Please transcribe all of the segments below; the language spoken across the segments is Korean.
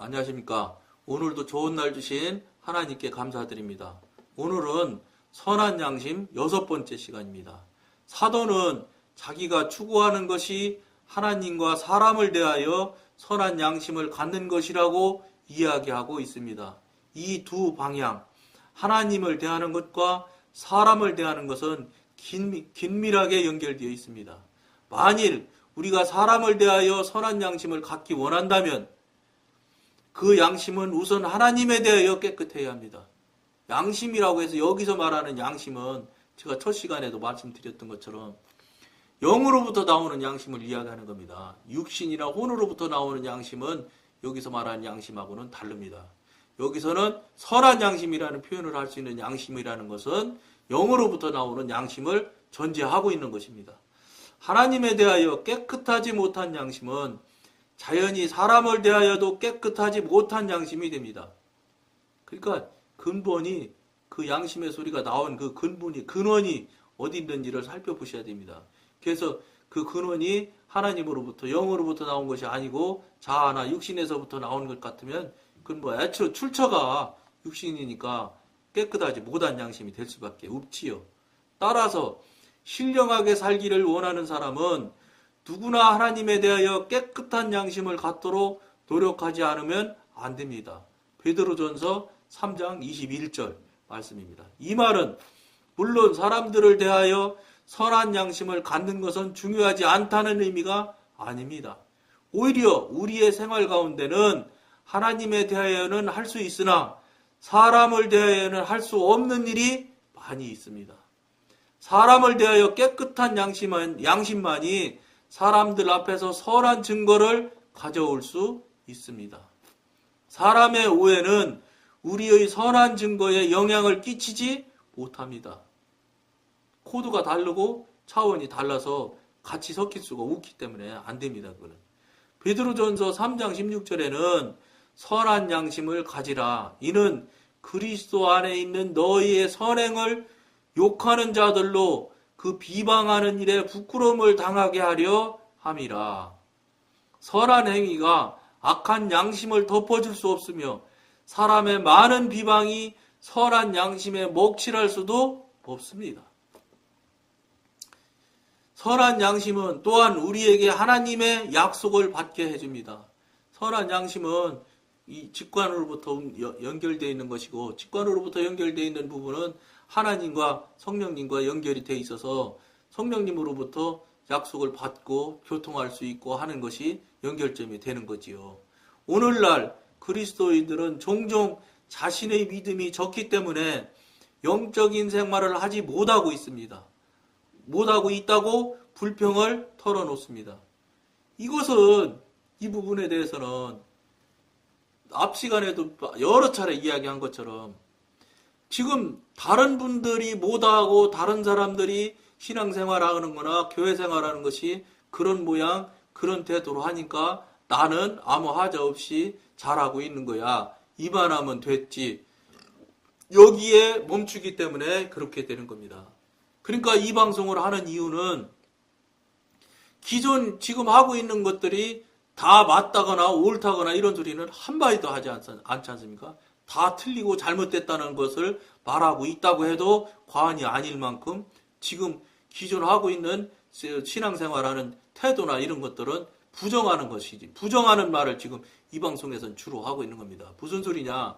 안녕하십니까. 오늘도 좋은 날 주신 하나님께 감사드립니다. 오늘은 선한 양심 6번째 시간입니다. 사도는 자기가 추구하는 것이 하나님과 사람을 대하여 선한 양심을 갖는 것이라고 이야기하고 있습니다. 이 두 방향, 하나님을 대하는 것과 사람을 대하는 것은 긴밀하게 연결되어 있습니다. 만일 우리가 사람을 대하여 선한 양심을 갖기 원한다면 그 양심은 우선 하나님에 대하여 깨끗해야 합니다. 양심이라고 해서 여기서 말하는 양심은 제가 첫 시간에도 말씀드렸던 것처럼 영으로부터 나오는 양심을 이야기하는 겁니다. 육신이나 혼으로부터 나오는 양심은 여기서 말하는 양심하고는 다릅니다. 여기서는 선한 양심이라는 표현을 할 수 있는 양심이라는 것은 영으로부터 나오는 양심을 전제하고 있는 것입니다. 하나님에 대하여 깨끗하지 못한 양심은 자연히 사람을 대하여도 깨끗하지 못한 양심이 됩니다. 그러니까 근본이 그 양심의 소리가 나온 그 근원이 어디 있는지를 살펴보셔야 됩니다. 그래서 그 근원이 하나님으로부터 영으로부터 나온 것이 아니고 자아나 육신에서부터 나온 것 같으면 그건 애초 출처가 육신이니까 깨끗하지 못한 양심이 될 수밖에 없지요. 따라서 신령하게 살기를 원하는 사람은 누구나 하나님에 대하여 깨끗한 양심을 갖도록 노력하지 않으면 안 됩니다. 베드로전서 3장 21절 말씀입니다. 이 말은 물론 사람들을 대하여 선한 양심을 갖는 것은 중요하지 않다는 의미가 아닙니다. 오히려 우리의 생활 가운데는 하나님에 대하여는 할 수 있으나 사람을 대하여는 할 수 없는 일이 많이 있습니다. 사람을 대하여 깨끗한 양심만이 사람들 앞에서 선한 증거를 가져올 수 있습니다. 사람의 오해는 우리의 선한 증거에 영향을 끼치지 못합니다. 코드가 다르고 차원이 달라서 같이 섞일 수가 없기 때문에 안 됩니다. 그거는. 베드로전서 3장 16절에는 선한 양심을 가지라. 이는 그리스도 안에 있는 너희의 선행을 욕하는 자들로 그 비방하는 일에 부끄러움을 당하게 하려 함이라. 선한 행위가 악한 양심을 덮어줄 수 없으며 사람의 많은 비방이 선한 양심에 먹칠할 수도 없습니다. 선한 양심은 또한 우리에게 하나님의 약속을 받게 해줍니다. 선한 양심은 이 직관으로부터 연결되어 있는 것이고 직관으로부터 연결되어 있는 부분은 하나님과 성령님과 연결이 되어 있어서 성령님으로부터 약속을 받고 교통할 수 있고 하는 것이 연결점이 되는 거지요. 오늘날 그리스도인들은 종종 자신의 믿음이 적기 때문에 영적인 생활을 하지 못하고 있습니다. 못하고 있다고 불평을 털어놓습니다. 이것은 이 부분에 대해서는 앞 시간에도 여러 차례 이야기한 것처럼 지금 다른 분들이 못하고 다른 사람들이 신앙생활하는 거나 교회생활하는 것이 그런 모양 그런 태도로 하니까 나는 아무 하자 없이 잘하고 있는 거야. 이만하면 됐지. 여기에 멈추기 때문에 그렇게 되는 겁니다. 그러니까 이 방송을 하는 이유는 기존 지금 하고 있는 것들이 다 맞다거나 옳다거나 이런 소리는 한마디도 하지 않지 않습니까? 다 틀리고 잘못됐다는 것을 말하고 있다고 해도 과언이 아닐 만큼 지금 기존 하고 있는 신앙생활하는 태도나 이런 것들은 부정하는 것이지. 부정하는 말을 지금 이 방송에서는 주로 하고 있는 겁니다. 무슨 소리냐?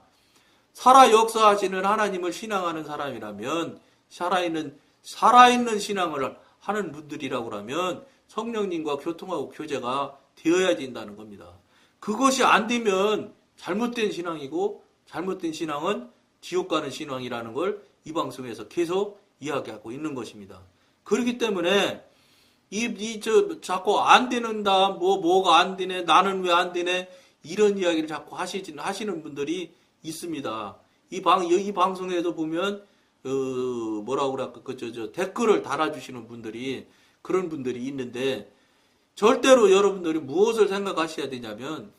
살아 역사하시는 하나님을 신앙하는 사람이라면 살아있는 신앙을 하는 분들이라고 하면 성령님과 교통하고 교제가 되어야 된다는 겁니다. 그것이 안 되면 잘못된 신앙이고 잘못된 신앙은 지옥 가는 신앙이라는 걸 이 방송에서 계속 이야기하고 있는 것입니다. 그렇기 때문에 자꾸 안 되는다, 뭐가 안 되네, 나는 왜 안 되네, 이런 이야기를 자꾸 하시는 분들이 있습니다. 이 방송에도 보면, 댓글을 달아주시는 분들이, 그런 분들이 있는데, 절대로 여러분들이 무엇을 생각하셔야 되냐면,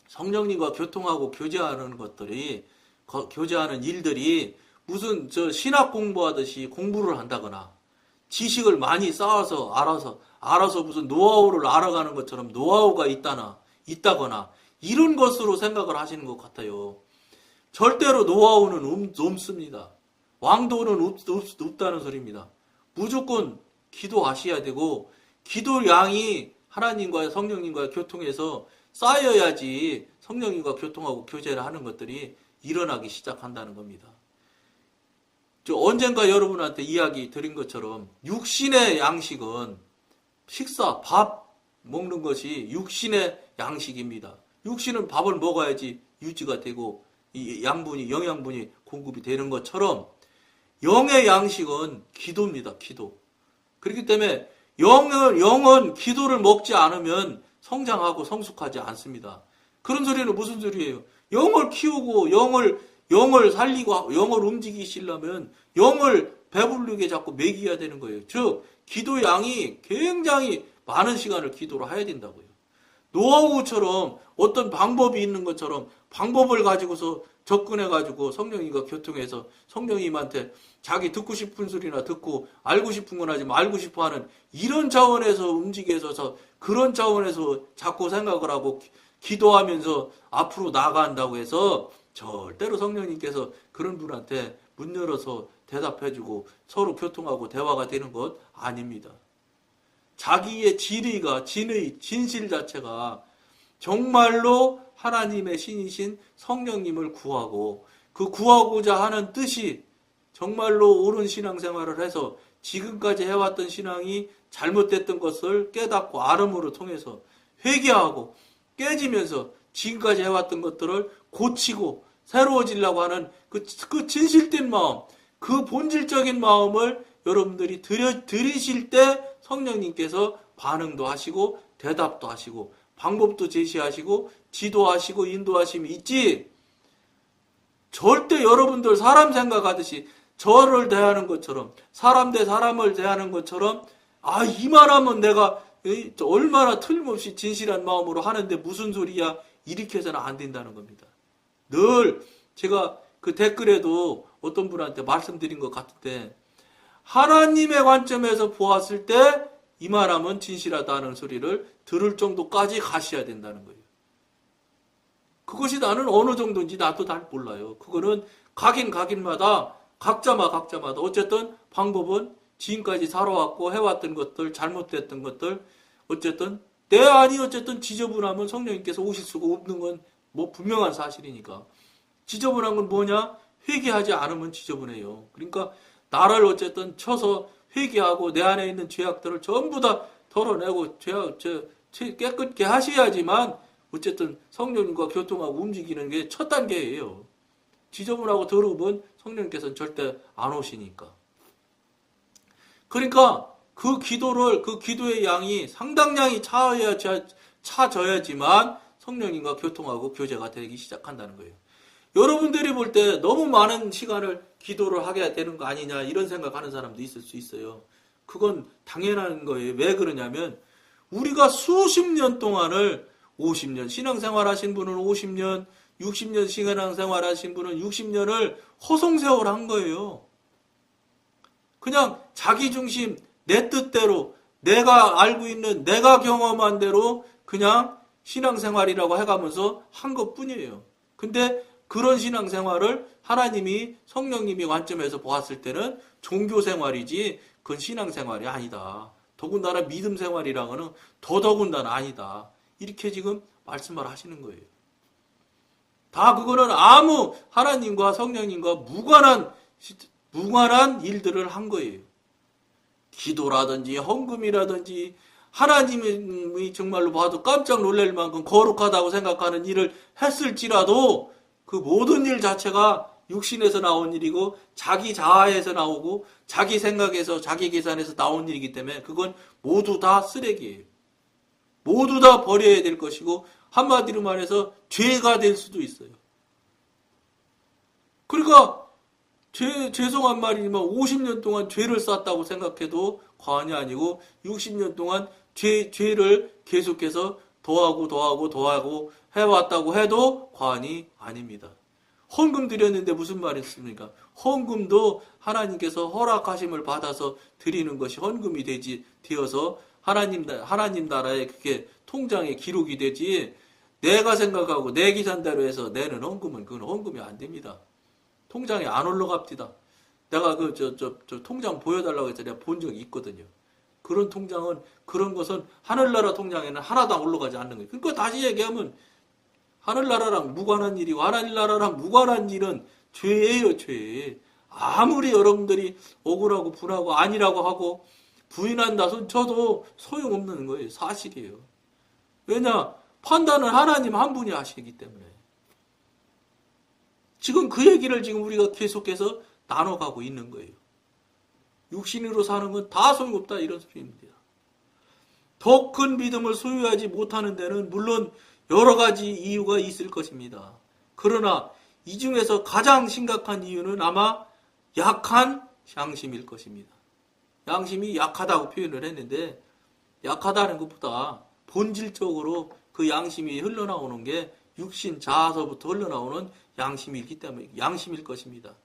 성령님과 교통하고 교제하는 일들이 무슨 신학 공부하듯이 공부를 한다거나, 지식을 많이 쌓아서 알아서 무슨 노하우를 알아가는 것처럼 노하우가 있다거나 이런 것으로 생각을 하시는 것 같아요. 절대로 노하우는 없습니다. 왕도는 없다는 소리입니다. 무조건 기도하셔야 되고 기도량이 하나님과 성령님과 교통해서 쌓여야지 성령님과 교통하고 교제를 하는 것들이 일어나기 시작한다는 겁니다. 언젠가 여러분한테 이야기 드린 것처럼 육신의 양식은 식사, 밥 먹는 것이 육신의 양식입니다. 육신은 밥을 먹어야지 유지가 되고 이 영양분이 공급이 되는 것처럼 영의 양식은 기도입니다. 기도. 그렇기 때문에 영은 기도를 먹지 않으면 성장하고 성숙하지 않습니다. 그런 소리는 무슨 소리예요? 영을 키우고 영을 살리고 영을 움직이시려면 영을 배부르게 자꾸 먹여야 되는 거예요. 즉 기도 양이 굉장히 많은 시간을 기도로 해야 된다고요. 노하우처럼 어떤 방법이 있는 것처럼 방법을 가지고서 접근해가지고 성령님과 교통해서 성령님한테 자기 듣고 싶은 소리나 듣고 알고 싶은 건 하지만 알고 싶어 하는 이런 차원에서 움직여서 그런 차원에서 자꾸 생각을 하고 기도하면서 앞으로 나아간다고 해서 절대로 성령님께서 그런 분한테 문 열어서 대답해주고 서로 교통하고 대화가 되는 것 아닙니다. 자기의 진실 자체가 정말로 하나님의 신이신 성령님을 구하고 그 구하고자 하는 뜻이 정말로 옳은 신앙생활을 해서 지금까지 해왔던 신앙이 잘못됐던 것을 깨닫고 알음으로 통해서 회개하고 깨지면서 지금까지 해왔던 것들을 고치고 새로워지려고 하는 그 진실된 마음, 그 본질적인 마음을 여러분들이 들이실 때 성령님께서 반응도 하시고 대답도 하시고 방법도 제시하시고 지도하시고 인도하심이 있지, 절대 여러분들 사람 생각하듯이 저를 대하는 것처럼 사람 대 사람을 대하는 것처럼 이만하면 내가 얼마나 틀림없이 진실한 마음으로 하는데 무슨 소리야 이렇게 해서는 안 된다는 겁니다. 늘 제가 그 댓글에도 어떤 분한테 말씀드린 것 같은데 하나님의 관점에서 보았을 때 이만하면 진실하다는 소리를 들을 정도까지 가셔야 된다는 거예요. 그것이 나는 어느 정도인지 나도 잘 몰라요. 그거는 각인마다 각자마다 어쨌든 방법은 지금까지 살아왔고 해왔던 것들, 잘못됐던 것들, 어쨌든 내 안이 어쨌든 지저분하면 성령님께서 오실 수가 없는 건 뭐 분명한 사실이니까. 지저분한 건 뭐냐? 회개하지 않으면 지저분해요. 그러니까 나를 어쨌든 쳐서 회개하고 내 안에 있는 죄악들을 전부 다 덜어내고 깨끗게 하셔야지만 어쨌든 성령님과 교통하고 움직이는 게 첫 단계예요. 지저분하고 더러우면 성령님께서는 절대 안 오시니까. 그러니까 그 기도의 양이 상당량이 차져야지만 성령님과 교통하고 교제가 되기 시작한다는 거예요. 여러분들이 볼 때 너무 많은 시간을 기도를 하게 되는 거 아니냐 이런 생각하는 사람도 있을 수 있어요. 그건 당연한 거예요. 왜 그러냐면 우리가 수십 년 동안을 50년 신앙생활 하신 분은 50년, 60년 신앙생활 하신 분은 60년을 허송세월 한 거예요. 그냥 자기 중심, 내 뜻대로, 내가 알고 있는, 내가 경험한 대로 그냥 신앙생활이라고 해가면서 한 것뿐이에요. 근데 그런 신앙생활을 하나님이 성령님이 관점에서 보았을 때는 종교생활이지 그건 신앙생활이 아니다. 더군다나 믿음생활이라고는 더더군다나 아니다. 이렇게 지금 말씀을 하시는 거예요. 다 그거는 아무 하나님과 성령님과 무관한 일들을 한 거예요. 기도라든지 헌금이라든지 하나님이 정말로 봐도 깜짝 놀랄 만큼 거룩하다고 생각하는 일을 했을지라도 그 모든 일 자체가 육신에서 나온 일이고 자기 자아에서 나오고 자기 생각에서 자기 계산에서 나온 일이기 때문에 그건 모두 다 쓰레기예요. 모두 다 버려야 될 것이고 한마디로 말해서 죄가 될 수도 있어요. 그러니까 죄송한 말이지만 50년 동안 죄를 쌓았다고 생각해도 과언이 아니고 60년 동안 죄를 계속해서 더하고 해왔다고 해도 과언이 아닙니다. 헌금 드렸는데 무슨 말이 있습니까? 헌금도 하나님께서 허락하심을 받아서 드리는 것이 헌금이 되어서 하나님 나라에 그게 통장에 기록이 되지 내가 생각하고 내 계산대로 해서 내는 헌금은 그건 헌금이 안 됩니다. 통장에 안 올라갑니다. 내가 저 통장 보여달라고 해서 내가 본 적이 있거든요. 그런 통장은, 그런 것은 하늘나라 통장에는 하나도 안 올라가지 않는 거예요. 그러니까 다시 얘기하면 하늘나라랑 무관한 일이고 하늘나라랑 무관한 일은 죄예요, 죄. 아무리 여러분들이 억울하고 분하고 아니라고 하고 부인한다 손 쳐도 소용없는 거예요. 사실이에요. 왜냐? 판단은 하나님 한 분이 하시기 때문에. 지금 그 얘기를 지금 우리가 계속해서 나눠가고 있는 거예요. 육신으로 사는 건 다 소용없다 이런 소리입니다. 더 큰 믿음을 소유하지 못하는 데는 물론 여러 가지 이유가 있을 것입니다. 그러나 이 중에서 가장 심각한 이유는 아마 약한 양심일 것입니다. 양심이 약하다고 표현을 했는데 약하다는 것보다 본질적으로 그 양심이 흘러나오는 게 육신 자아서부터 흘러나오는 양심이기 때문에 양심일 것입니다.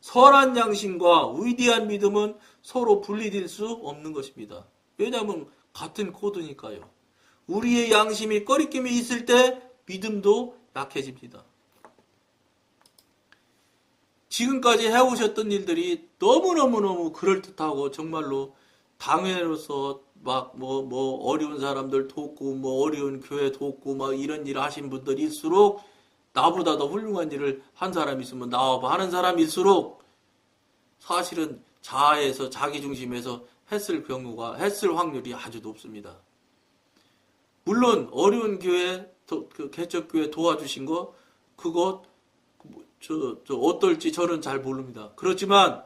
선한 양심과 위대한 믿음은 서로 분리될 수 없는 것입니다. 왜냐하면 같은 코드니까요. 우리의 양심이 꺼리낌이 있을 때 믿음도 약해집니다. 지금까지 해오셨던 일들이 너무너무너무 그럴듯하고 정말로 당회로서 막 어려운 사람들 돕고 어려운 교회 돕고 막 이런 일 하신 분들일수록 나보다 더 훌륭한 일을 한 사람이 있으면 나와 하는 사람일수록 사실은 자아에서 자기중심에서 했을 확률이 아주 높습니다. 물론 어려운 교회 그 개척교회 도와주신 거 그거 어떨지 저는 잘 모릅니다. 그렇지만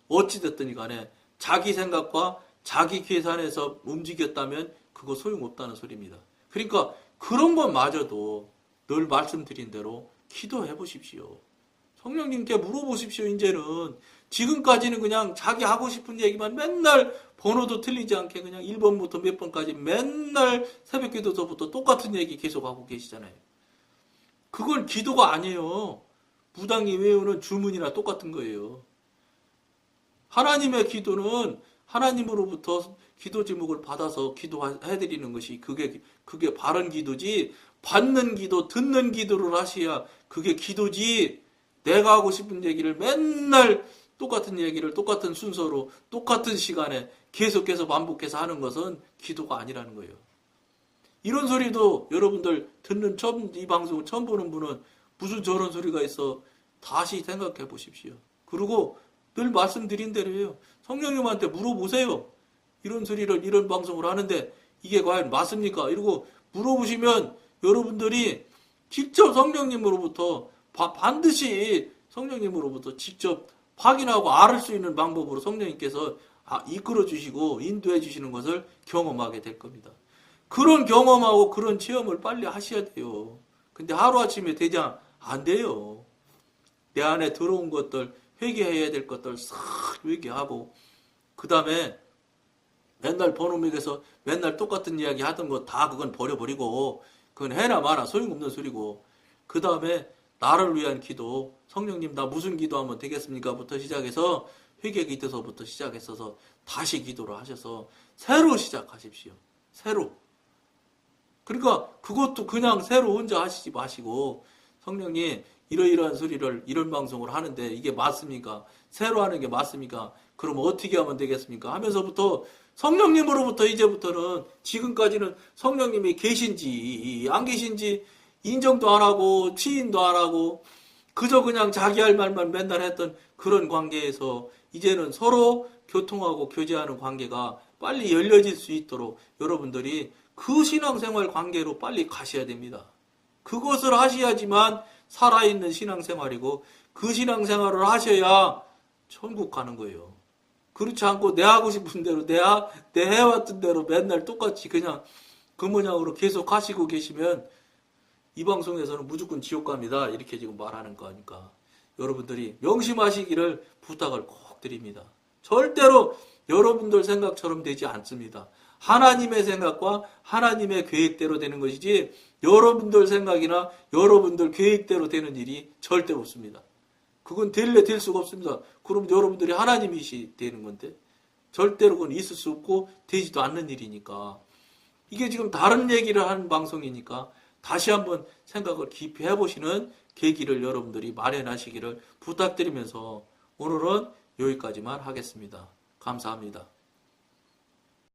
어찌됐든 간에 자기 생각과 자기 계산에서 움직였다면 그거 소용없다는 소리입니다. 그러니까 그런 것마저도 늘 말씀드린 대로 기도해 보십시오. 성령님께 물어보십시오. 이제는 지금까지는 그냥 자기 하고 싶은 얘기만 맨날 번호도 틀리지 않게 그냥 1번부터 몇 번까지 맨날 새벽기도서부터 똑같은 얘기 계속하고 계시잖아요. 그건 기도가 아니에요. 무당이 외우는 주문이나 똑같은 거예요. 하나님의 기도는 하나님으로부터 기도 제목을 받아서 기도해드리는 것이 그게 바른 기도지, 받는 기도, 듣는 기도를 하셔야 그게 기도지, 내가 하고 싶은 얘기를 맨날 똑같은 얘기를 똑같은 순서로 똑같은 시간에 계속해서 반복해서 하는 것은 기도가 아니라는 거예요. 이런 소리도 여러분들 이 방송을 처음 보는 분은 무슨 저런 소리가 있어 다시 생각해 보십시오. 그리고 늘 말씀드린 대로요. 성령님한테 물어보세요. 이런 소리를 이런 방송을 하는데 이게 과연 맞습니까? 이러고 물어보시면 여러분들이 직접 성령님으로부터 반드시 성령님으로부터 직접 확인하고 알을 수 있는 방법으로 성령님께서 이끌어 주시고 인도해 주시는 것을 경험하게 될 겁니다. 그런 경험하고 그런 체험을 빨리 하셔야 돼요. 근데 하루아침에 되지 안 돼요. 내 안에 들어온 것들, 회개해야 될 것들 싹 회개하고 그 다음에 맨날 번호맥에서 맨날 똑같은 이야기 하던 거 다 그건 버려버리고 그건 해나 마나 소용없는 소리고 그 다음에 나를 위한 기도, 성령님 나 무슨 기도하면 되겠습니까? 부터 시작해서 회개 기도서부터 시작했어서 다시 기도를 하셔서 새로 시작하십시오. 새로. 그러니까 그것도 그냥 새로 혼자 하시지 마시고 성령님 이러이러한 소리를 이런 방송을 하는데 이게 맞습니까? 새로 하는 게 맞습니까? 그럼 어떻게 하면 되겠습니까? 하면서부터 성령님으로부터 이제부터는 지금까지는 성령님이 계신지 안 계신지 인정도 안 하고 치인도 안 하고 그저 그냥 자기 할 말만 맨날 했던 그런 관계에서 이제는 서로 교통하고 교제하는 관계가 빨리 열려질 수 있도록 여러분들이 그 신앙생활 관계로 빨리 가셔야 됩니다. 그것을 하셔야지만 살아있는 신앙생활이고 그 신앙생활을 하셔야 천국 가는 거예요. 그렇지 않고 내 하고 싶은 대로 내 해왔던 대로 맨날 똑같이 그냥 그 모양으로 계속 하시고 계시면 이 방송에서는 무조건 지옥 갑니다. 이렇게 지금 말하는 거니까 여러분들이 명심하시기를 부탁을 꼭 드립니다. 절대로 여러분들 생각처럼 되지 않습니다. 하나님의 생각과 하나님의 계획대로 되는 것이지 여러분들 생각이나 여러분들 계획대로 되는 일이 절대 없습니다. 그건 될 수가 없습니다. 그럼 여러분들이 하나님이시 되는 건데 절대로 그건 있을 수 없고 되지도 않는 일이니까 이게 지금 다른 얘기를 하는 방송이니까 다시 한번 생각을 깊이 해보시는 계기를 여러분들이 마련하시기를 부탁드리면서 오늘은 여기까지만 하겠습니다. 감사합니다.